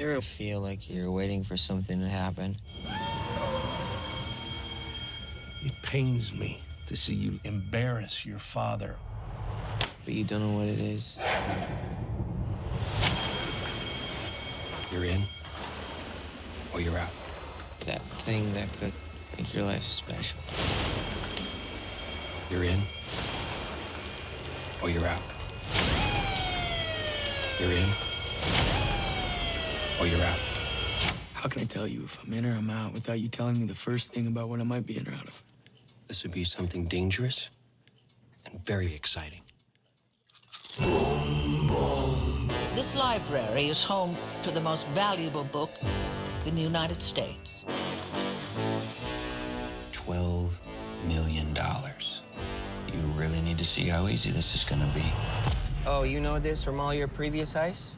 You ever feel like you're waiting for something to happen? It pains me to see you embarrass your father. But you don't know what it is. You're in, or you're out. That thing that could make your life special. You're in, or you're out. You're in, or you're out. How can I tell you if I'm in or I'm out without you telling me the first thing about what I might be in or out of? This would be something dangerous and very exciting. This library is home to the most valuable book in the United States. $12 million. You really need to see how easy this is gonna be. Oh, you know this from all your previous heists?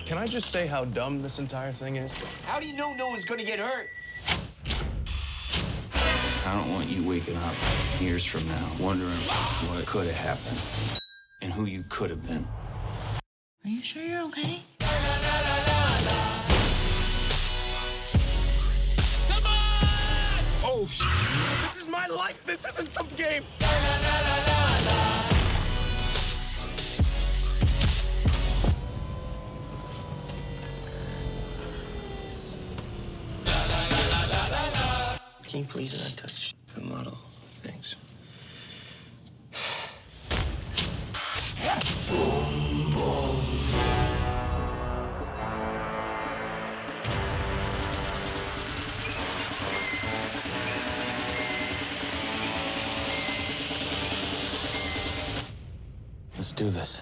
Can I just say how dumb this entire thing is? How do you know no one's gonna get hurt? I don't want you waking up years from now wondering what could have happened and who you could have been. Are you sure you're okay? Oh, this is my life. This isn't some game. Can you please not touch the model? Thanks. Let's do this.